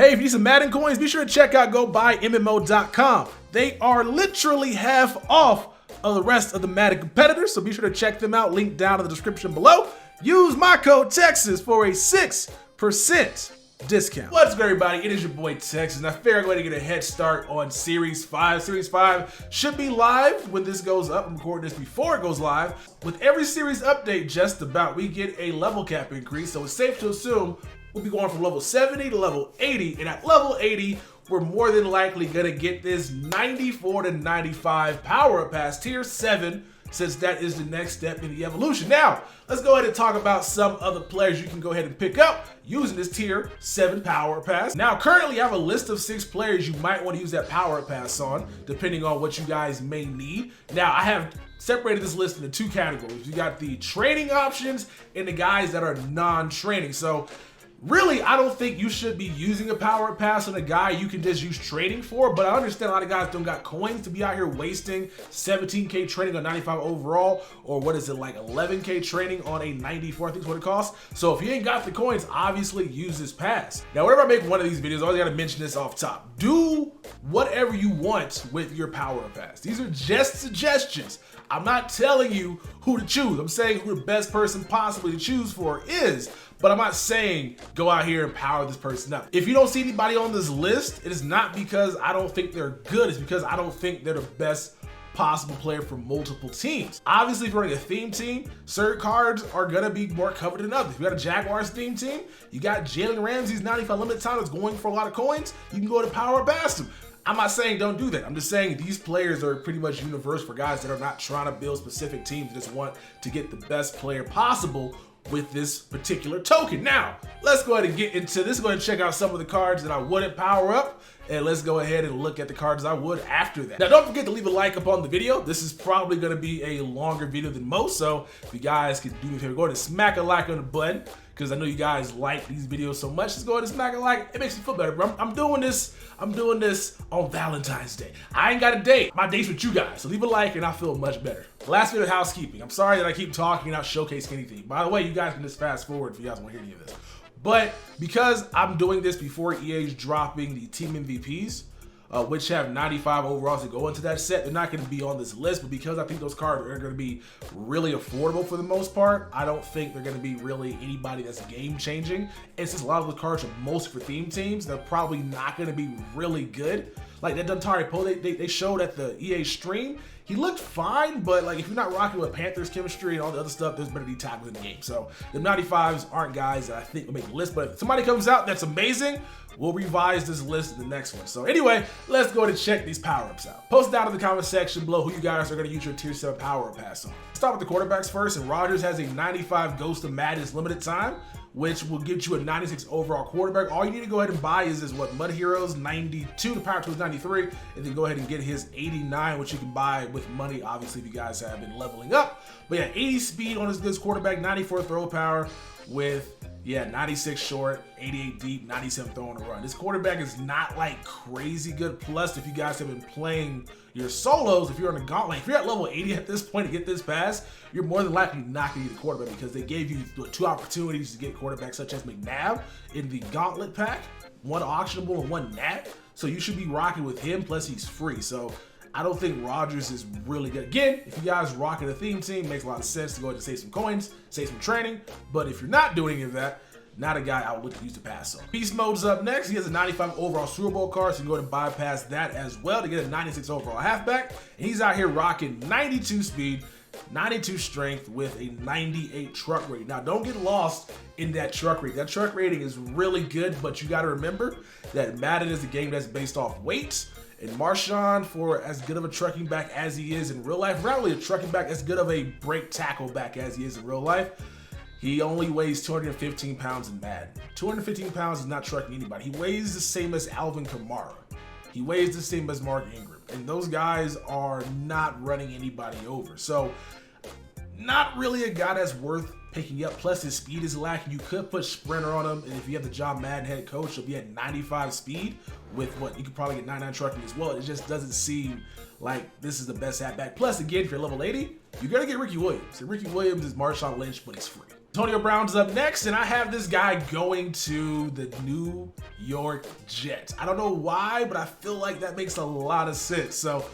Hey, if you need some Madden coins, be sure to check out GoBuyMMO.com. They are literally half off of the rest of the Madden competitors, so be sure to check them out. Link down in the description below. Use my code Texas for a 6% discount. What's good, everybody? It is your boy Texas, and I figured I'm going to get a head start on Series 5. Series 5 should be live when this goes up. I'm recording this before it goes live. With every series update just about, we get a level cap increase, so it's safe to assume we'll be going from level 70 to level 80, and at level 80, we're more than likely gonna get this 94 to 95 power up past tier 7, since that is the next step in the evolution. Now, let's go ahead and talk about some other players you can go ahead and pick up using this tier 7 power pass. Now, currently I have a list of 6 players you might want to use that power pass on, depending on what you guys may need. Now, I have separated this list into 2 categories. You got the training options and the guys that are non-training. So really, I don't think you should be using a power pass on a guy you can just use trading for, but I understand a lot of guys don't got coins to be out here wasting 17K training on 95 overall, or what is it, like 11K training on a 94, I think is what it costs. So if you ain't got the coins, obviously use this pass. Now, whenever I make one of these videos, I always gotta mention this off top. Do whatever you want with your power pass. These are just suggestions. I'm not telling you who to choose. I'm saying who the best person possibly to choose for is, but I'm not saying go out here and power this person up. If you don't see anybody on this list, it is not because I don't think they're good. It's because I don't think they're the best possible player for multiple teams. Obviously, if you're running a theme team, certain cards are gonna be more covered than others. If you got a Jaguars theme team, you got Jalen Ramsey's 95 limit time that's going for a lot of coins, you can go to power past him. I'm not saying don't do that. I'm just saying these players are pretty much universal for guys that are not trying to build specific teams, just want to get the best player possible with this particular token. Now, let's go ahead and get into this. Go ahead and check out some of the cards that I wouldn't power up, and let's go ahead and look at the cards I would after that. Now, don't forget to leave a like upon the video. This is probably gonna be a longer video than most, so if you guys could do me a favor, go ahead and smack a like on the button, because I know you guys like these videos so much. Just go ahead and smack a like. It makes me feel better, bro. I'm doing this on Valentine's Day. I ain't got a date. My date's with you guys, so leave a like and I feel much better. Last bit of housekeeping. I'm sorry that I keep talking and not showcasing anything. By the way, you guys can just fast forward if you guys want to hear any of this. But because I'm doing this before EA's dropping the team MVPs, which have 95 overalls to go into that set, they're not going to be on this list, but because I think those cards are going to be really affordable for the most part, I don't think they're going to be really anybody that's game changing. And since a lot of those cards are mostly for theme teams, they're probably not going to be really good. Like that Duntari Poe they showed at the EA stream, he looked fine, but like if you're not rocking with Panthers chemistry and all the other stuff, there's better D tackles in the game. So the 95s aren't guys that I think will make the list, but if somebody comes out that's amazing, we'll revise this list in the next one. So anyway, let's go ahead and check these power-ups out. Post down in the comment section below who you guys are going to use your tier 7 power-up pass on. Let's start with the quarterbacks first, and Rodgers has a 95 Ghost of Madness limited time, which will get you a 96 overall quarterback. All you need to go ahead and buy is what, Mud Heroes 92, the Power Tools 93, and then go ahead and get his 89, which you can buy with money, obviously, if you guys have been leveling up. But yeah, 80 speed on this quarterback, 94 throw power with, yeah, 96 short, 88 deep, 97 throw on the run. This quarterback is not like crazy good. Plus, if you guys have been playing your solos, if you're on a gauntlet, if you're at level 80 at this point to get this pass, you're more than likely not going to get a quarterback because they gave you 2 opportunities to get quarterbacks such as McNabb in the gauntlet pack, 1 auctionable and 1 nat. So you should be rocking with him, plus he's free. So I don't think Rodgers is really good. Again, if you guys rocking a theme team, it makes a lot of sense to go ahead and save some coins, save some training. But if you're not doing any of that, not a guy I would look to use to pass on. Beast Mode's up next. He has a 95 overall Super Bowl card, so you can go ahead and bypass that as well to get a 96 overall halfback. And he's out here rocking 92 speed, 92 strength with a 98 truck rating. Now, don't get lost in that truck rating. That truck rating is really good, but you got to remember that Madden is a game that's based off weights. And Marshawn, for as good of a trucking back as he is in real life, not really a trucking back, as good of a break tackle back as he is in real life, he only weighs 215 pounds in Madden. 215 pounds is not trucking anybody. He weighs the same as Alvin Kamara. He weighs the same as Mark Ingram. And those guys are not running anybody over. So, not really a guy that's worth picking up. Plus, his speed is lacking. You could put Sprinter on him, and if you have the John Madden head coach, he'll be at 95 speed with what? You could probably get 99 trucking as well. It just doesn't seem like this is the best halfback. Plus, again, if you're level 80, you're going to get Ricky Williams. And Ricky Williams is Marshawn Lynch, but he's free. Antonio Brown's up next, and I have this guy going to the New York Jets. I don't know why, but I feel like that makes a lot of sense. So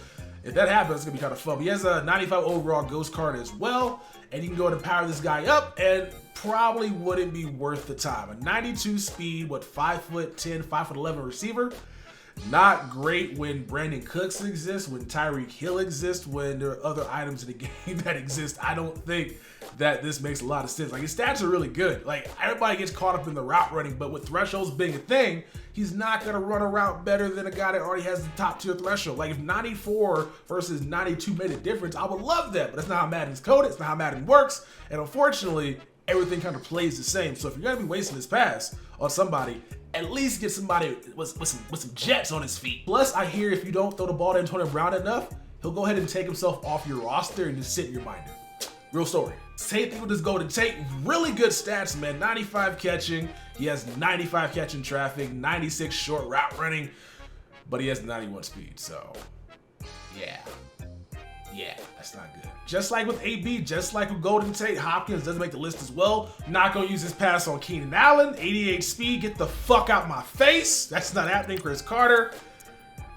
if that happens, it's gonna be kind of fun. But he has a 95 overall ghost card as well, and you can go ahead and power this guy up, and probably wouldn't be worth the time. A 92 speed, 5'10", 5'11" receiver. Not great when Brandon Cooks exists, when Tyreek Hill exists, when there are other items in the game that exist. I don't think that this makes a lot of sense. Like, his stats are really good. Like, everybody gets caught up in the route running, but with thresholds being a thing, he's not gonna run a route better than a guy that already has the top tier threshold. Like, if 94 versus 92 made a difference, I would love that, but that's not how Madden's coded, it's not how Madden works, and unfortunately, everything kind of plays the same. So if you're gonna be wasting this pass on somebody, at least get somebody with some jets on his feet. Plus, I hear if you don't throw the ball to Antonio Brown enough, he'll go ahead and take himself off your roster and just sit in your binder. Real story. Same thing with this Golden Tate. Really good stats, man. 95 catching. He has 95 catching traffic, 96 short route running, but he has 91 speed. So, yeah, that's not good. Just like with AB, just like with Golden Tate, Hopkins doesn't make the list as well. Not gonna use his pass on Keenan Allen. 88 speed, get the fuck out my face. That's not happening. Chris Carter.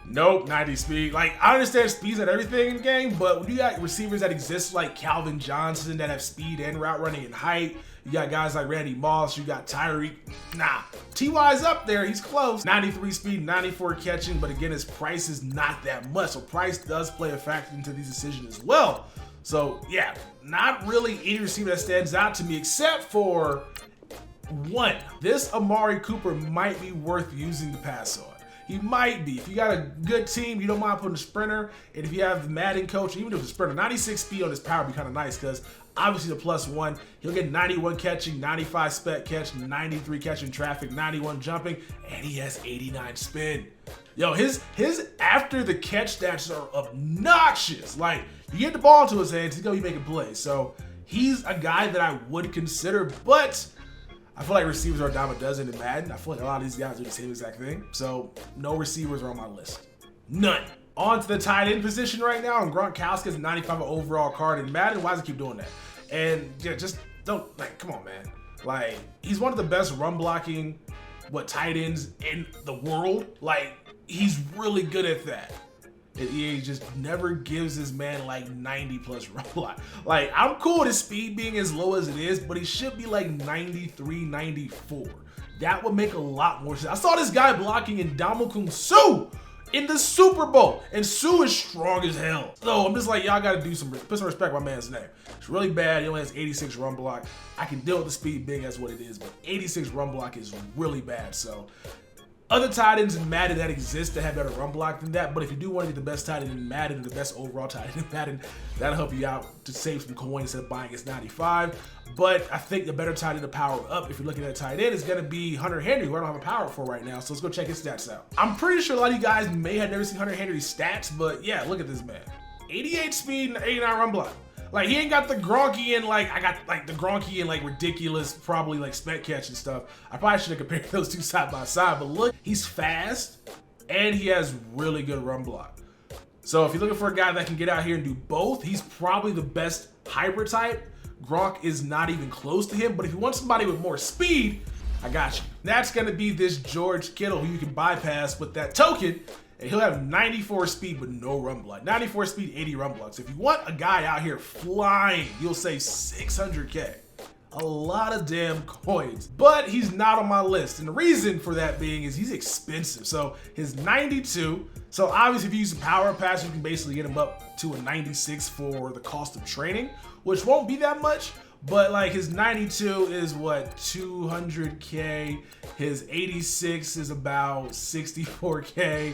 Nope, 90 speed. Like, I understand speed's at everything in the game, but when you got receivers that exist like Calvin Johnson that have speed and route running and height, you got guys like Randy Moss, you got Tyreek. Nah, T.Y.'s up there, he's close. 93 speed, 94 catching, but again, his price is not that much. So price does play a factor into these decisions as well. So yeah, not really any receiver that stands out to me except for one. This Amari Cooper might be worth using the pass on. He might be. If you got a good team, you don't mind putting a sprinter, and if you have the Madden coach, even if it's a sprinter, 96 speed on his power would be kind of nice because obviously the +1, he'll get 91 catching, 95 spec catch, 93 catching traffic, 91 jumping, and he has 89 spin. Yo, his after the catch stats are obnoxious. Like, you get the ball into his hands, he's gonna be making plays. So he's a guy that I would consider, but I feel like receivers are a dime a dozen in Madden. I feel like a lot of these guys do the same exact thing. So no receivers are on my list. None. On to the tight end position right now, and Gronkowski has a 95 overall card in Madden. Why does he keep doing that? And yeah, just don't, like, come on, man. Like, he's one of the best run blocking, tight ends in the world. Like, he's really good at that. He just never gives his man like 90 plus run block. Like, I'm cool with his speed being as low as it is, but he should be like 93, 94. That would make a lot more sense. I saw this guy blocking in Ndamukong Suh in the Super Bowl, and Suh is strong as hell. So I'm just like, y'all gotta put some respect on my man's name. It's really bad. He only has 86 run block. I can deal with the speed being as what it is, but 86 run block is really bad. So other tight ends in Madden that exist that have better run block than that, but if you do want to get the best tight end in Madden, the best overall tight end in Madden, that'll help you out to save some coins instead of buying his 95. But I think the better tight end to power up, if you're looking at a tight end, is going to be Hunter Henry, who I don't have a power for right now, so let's go check his stats out. I'm pretty sure a lot of you guys may have never seen Hunter Henry's stats, but yeah, look at this man. 88 speed and 89 run block. Like, he ain't got the Gronkian, like, I got, like, the Gronkian, like, ridiculous, probably, like, spec catch and stuff. I probably should have compared those two side by side, but look, he's fast, and he has really good run block. So if you're looking for a guy that can get out here and do both, he's probably the best hybrid type. Gronk is not even close to him, but if you want somebody with more speed, I got you. That's gonna be this George Kittle, who you can bypass with that token, and he'll have 94 speed but no run block. 94 speed, 80 run block. So if you want a guy out here flying, you'll save 600K. A lot of damn coins, but he's not on my list. And the reason for that being is he's expensive. So his 92, so obviously if you use a power pass, you can basically get him up to a 96 for the cost of training, which won't be that much. But like, his 92 is what, 200K. His 86 is about 64K.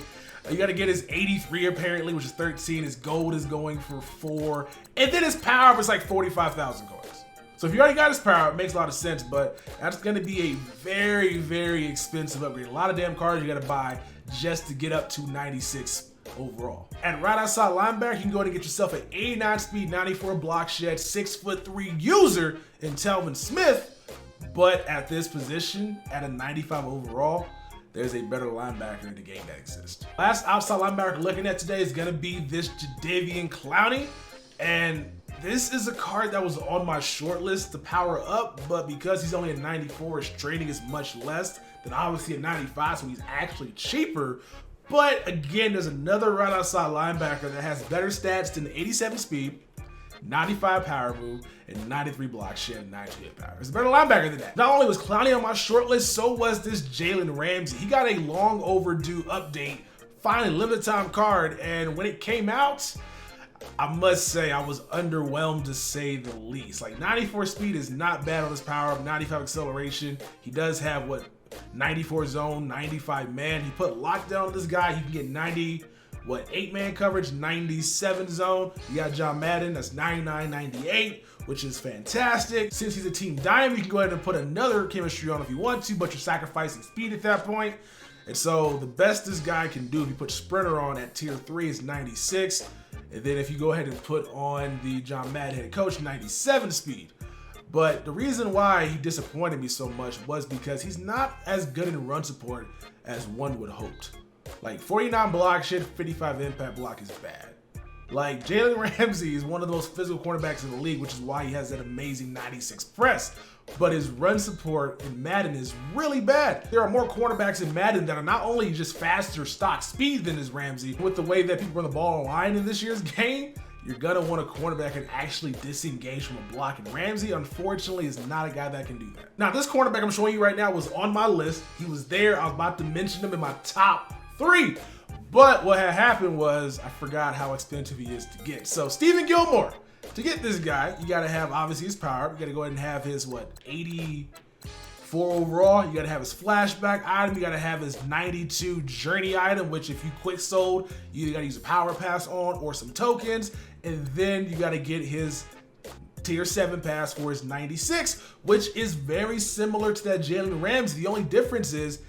You gotta get his 83 apparently, which is 13. His gold is going for 4. And then his power up is like 45,000 coins. So if you already got his power, it makes a lot of sense, but that's gonna be a very, very expensive upgrade. A lot of damn cards you gotta buy just to get up to 96 overall. And right outside linebacker, you can go ahead and get yourself an 89 speed, 94 block shed, 6'3" user in Telvin Smith. But at this position, at a 95 overall, there's a better linebacker in the game that exists. Last outside linebacker looking at today is gonna be this Jadeveon Clowney. And this is a card that was on my short list to power up, but because he's only a 94, his trading is much less than obviously a 95, so he's actually cheaper. But again, there's another right outside linebacker that has better stats than 87 speed, 95 power move, and 93 block shed, and 92 hit power. It's a better linebacker than that. Not only was Clowney on my short list, so was this Jalen Ramsey. He got a long overdue update, finally limited time card, and when it came out, I must say I was underwhelmed to say the least. Like 94 speed is not bad on his power up, 95 acceleration. He does have 94 zone, 95 man. He put lockdown on this guy. He can get 90, 8-man coverage, 97 zone. You got John Madden, that's 99, 98, which is fantastic. Since he's a team dime, you can go ahead and put another chemistry on if you want to, but you're sacrificing speed at that point. And so the best this guy can do if you put Sprinter on at tier 3 is 96. And then if you go ahead and put on the John Madden head coach, 97 speed. But the reason why he disappointed me so much was because he's not as good in run support as one would hoped. Like 49 block shit, 55 impact block is bad. Like Jalen Ramsey is one of the most physical cornerbacks in the league, which is why he has that amazing 96 press. But his run support in Madden is really bad. There are more cornerbacks in Madden that are not only just faster stock speed than is Ramsey. With the way that people run the ball online in this year's game, you're gonna want a cornerback that actually disengage from a block, and Ramsey, unfortunately, is not a guy that can do that. Now, this cornerback I'm showing you right now was on my list. He was there. I was about to mention him in my top 3. But what had happened was I forgot how expensive he is to get. So Stephen Gilmore, to get this guy, you gotta have obviously his power. You gotta go ahead and have his 84 overall. You gotta have his flashback item. You gotta have his 92 journey item, which if you quick sold, you either gotta use a power pass on or some tokens. And then you gotta get his tier 7 pass for his 96, which is very similar to that Jalen Ramsey. The only difference is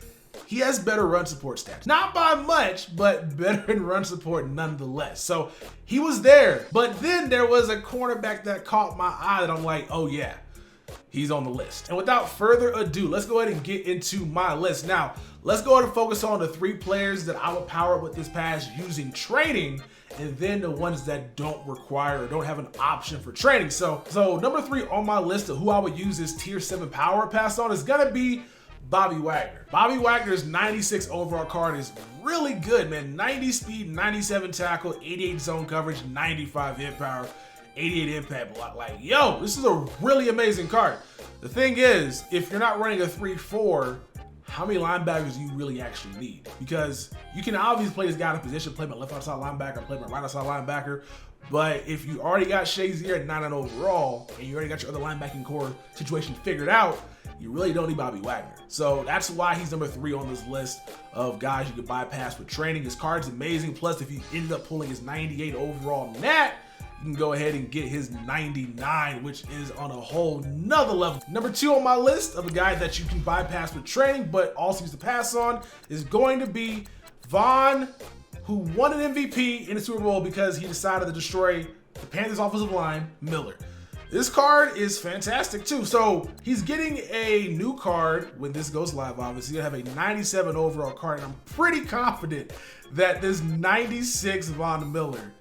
he has better run support stats. Not by much, but better in run support nonetheless. So he was there. But then there was a cornerback that caught my eye that I'm like, oh yeah, he's on the list. And without further ado, let's go ahead and get into my list. Now, let's go ahead and focus on the 3 players that I would power up with this pass using training, and then the ones that don't require or don't have an option for training. So number 3 on my list of who I would use this tier 7 power pass on is gonna be Bobby Wagner. Bobby Wagner's 96 overall card is really good, man. 90 speed, 97 tackle, 88 zone coverage, 95 hit power, 88 impact block. Like, yo, this is a really amazing card. The thing is, if you're not running a 3-4, how many linebackers do you really actually need? Because you can obviously play this guy in a position, play my left outside linebacker, play my right outside linebacker. But if you already got Shazier at 99 overall, and you already got your other linebacking core situation figured out, you really don't need Bobby Wagner. So that's why he's number 3 on this list of guys you could bypass with training. His card's amazing. Plus, if you ended up pulling his 98 overall nat, you can go ahead and get his 99, which is on a whole nother level. Number 2 on my list of a guy that you can bypass with training, but also use to pass on, is going to be Vaughn, who won an MVP in the Super Bowl because he decided to destroy the Panthers offensive line, Miller. This card is fantastic too. So he's getting a new card when this goes live, obviously. He'll have a 97 overall card, and I'm pretty confident that this 96 Von Miller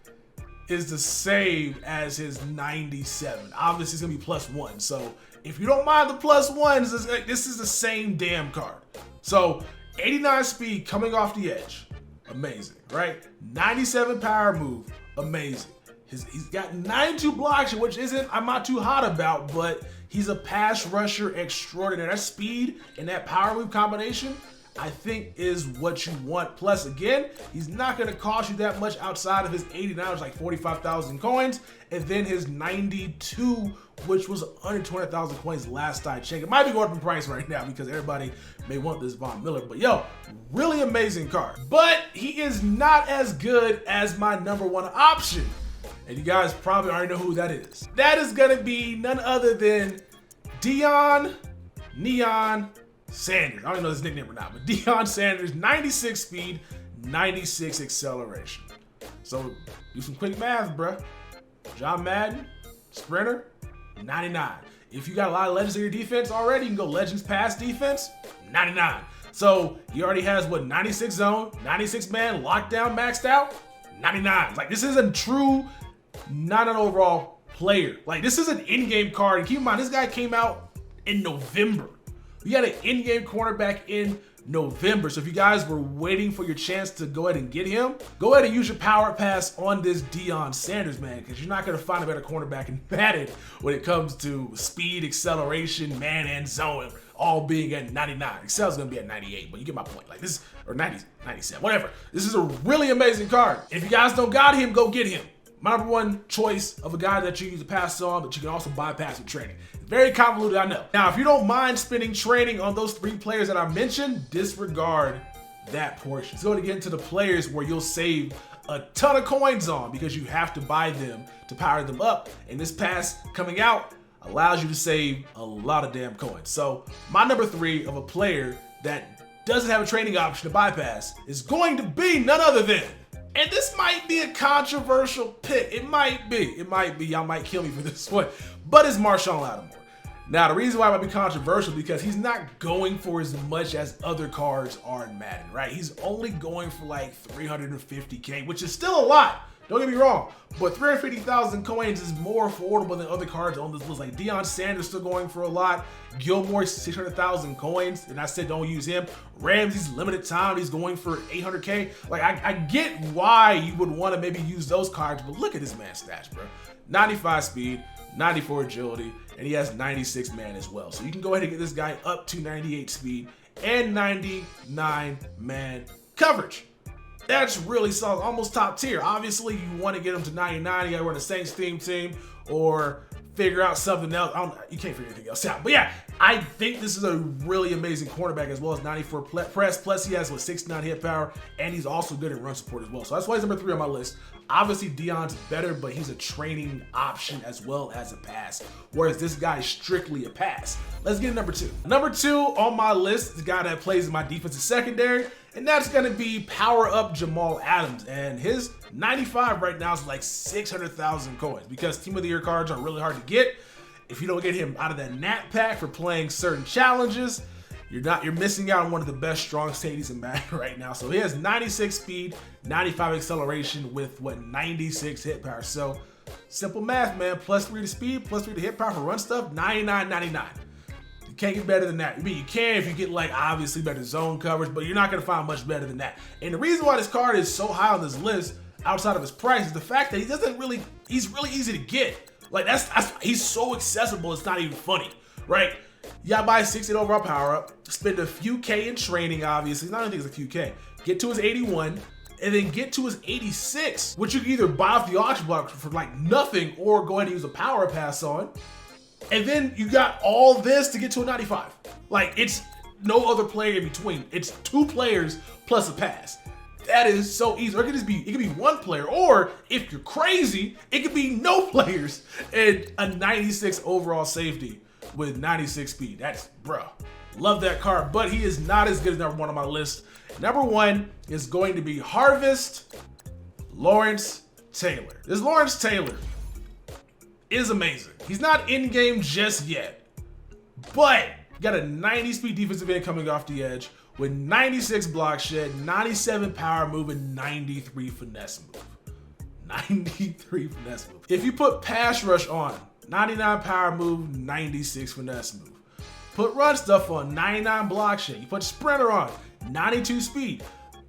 is the same as his 97. Obviously, it's gonna be +1. So if you don't mind the +1s, this is the same damn card. So 89 speed coming off the edge, amazing, right? 97 power move, amazing. He's got 92 blocks, which I'm not too hot about, but he's a pass rusher extraordinaire. That speed and that power move combination, I think, is what you want. Plus, again, he's not going to cost you that much outside of his 89, which is like 45,000 coins, and then his 92, which was under 200,000 coins last I checked. It might be going up in price right now because everybody may want this Von Miller, but yo, really amazing card. But he is not as good as my number 1 option. And you guys probably already know who that is. That is gonna be none other than Deion Neon Sanders. I don't know his nickname or not, but Deion Sanders, 96 speed, 96 acceleration. So do some quick math, bruh. John Madden, Sprinter, 99. If you got a lot of legends in your defense already, you can go legends pass defense, 99. So he already has 96 zone, 96 man, lockdown maxed out, 99. Like, this is a true 99 overall player. Like, this is an in-game card. And keep in mind, this guy came out in November. We got an in-game cornerback in November. So if you guys were waiting for your chance to go ahead and get him, go ahead and use your power pass on this Deion Sanders, man, because you're not going to find a better cornerback in Madden when it comes to speed, acceleration, man, and zone, all being at 99. Excel's going to be at 98, but you get my point. Like this, or 90, 97, whatever. This is a really amazing card. If you guys don't got him, go get him. My number one choice of a guy that you use to pass on, but you can also bypass with training. Very convoluted, I know. Now, if you don't mind spending training on those 3 players that I mentioned, disregard that portion. So to get into the players where you'll save a ton of coins on because you have to buy them to power them up. And this pass coming out allows you to save a lot of damn coins. So my number 3 of a player that doesn't have a training option to bypass is going to be none other than, and this might be a controversial pick. It might be. Y'all might kill me for this one. But it's Marshawn Lattimore. Now, the reason why it might be controversial because he's not going for as much as other cards are in Madden, right? He's only going for like 350K, which is still a lot. Don't get me wrong, but 350,000 coins is more affordable than other cards on this list. Like Deion Sanders still going for a lot. Gilmore 600,000 coins, and I said don't use him. Ramsey's limited time, he's going for 800K. Like I get why you would want to maybe use those cards, but look at this man's stats, bro. 95 speed, 94 agility, and he has 96 man as well. So you can go ahead and get this guy up to 98 speed and 99 man coverage. That's really solid, almost top tier. Obviously, you want to get him to 99. You got to run the Saints theme team or figure out something else. You can't figure anything else out. But yeah, I think this is a really amazing cornerback as well as 94 press. Plus, he has 69 hit power, and he's also good at run support as well. So that's why he's number 3 on my list. Obviously, Deion's better, but he's a training option as well as a pass, whereas this guy is strictly a pass. Let's get to number 2. Number 2 on my list, the guy that plays in my defensive secondary, and that's going to be Power Up Jamal Adams. And his 95 right now is like 600,000 coins because Team of the Year cards are really hard to get. If you don't get him out of that Nat pack for playing certain challenges, you're missing out on one of the best strong safeties in Madden right now. So he has 96 speed, 95 acceleration with 96 hit power. So simple math, man. +3 to speed, +3 to hit power for run stuff, 99, 99. You can't get better than that. I mean, you can if you get like obviously better zone coverage, but you're not gonna find much better than that. And the reason why this card is so high on this list, outside of his price, is the fact that he's really easy to get. Like he's so accessible, it's not even funny, right? You gotta buy a 60 overall power up, spend a few K in training, obviously. Not only think it's a few K. Get to his 81, and then get to his 86, which you can either buy off the auction block for like nothing or go ahead and use a power pass on. And then you got all this to get to a 95. Like, it's no other player in between. It's 2 players plus a pass. That is so easy. Or it could be 1 player, or if you're crazy, it could be no players and a 96 overall safety with 96 speed. That's, bro, love that card, but he is not as good as number 1 on my list. Number 1 is going to be Harvest Lawrence Taylor. This Lawrence Taylor is amazing. He's not in game just yet, but got a 90 speed defensive end coming off the edge with 96 block shed, 97 power move, and 93 finesse move. 93 finesse move. If you put pass rush on, 99 power move, 96 finesse move. Put run stuff on, 99 block shed. You put sprinter on, 92 speed.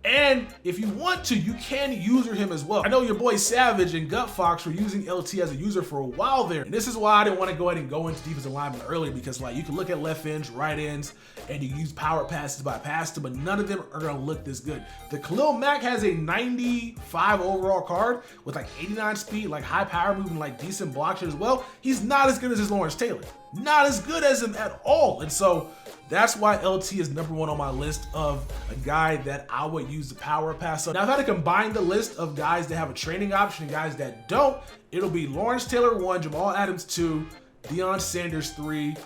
And if you want to, you can user him as well. I know your boy Savage and Gut Fox were using LT as a user for a while there. And this is why I didn't want to go ahead and go into defensive lineman earlier, because like you can look at left ends, right ends, and you use power passes by pass them, but none of them are gonna look this good. The Khalil Mack has a 95 overall card with like 89 speed, like high power movement, like decent block shit as well. He's not as good as his Lawrence Taylor. Not as good as him at all. And so that's why LT is number 1 on my list of a guy that I would use the power pass on. Now, if I had to combine the list of guys that have a training option and guys that don't, it'll be Lawrence Taylor 1, Jamal Adams 2, Deion Sanders 3,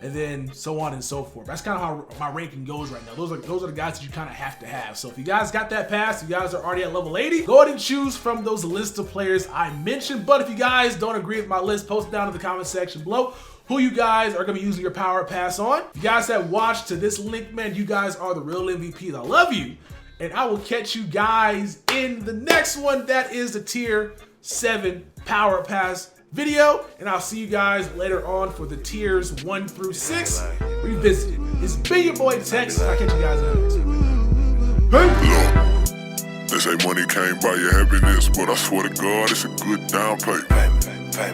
and then so on and so forth. That's kind of how my ranking goes right now. Those are the guys that you kind of have to have. So if you guys got that pass, you guys are already at level 80, go ahead and choose from those lists of players I mentioned. But if you guys don't agree with my list, post it down in the comment section below who you guys are gonna be using your power pass on. You guys that watched to this link, man, you guys are the real MVPs. I love you. And I will catch you guys in the next one. That is the tier 7 power pass video, and I'll see you guys later on for the tiers 1 through 6 revisited. It's been your boy Tex. I'll catch you guys in the next one. Look, they say money can't buy your happiness, but I swear to God, it's a good down payment.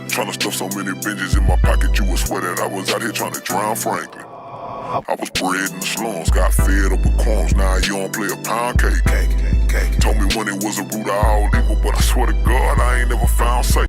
Tryna stuff so many binges in my pocket, you would swear that I was out here trying to drown Franklin. I was bred in the slums, got fed up with crumbs, now you don't play a pound cake. Told me money was a root of all evil, but I swear to God, I ain't never found safe.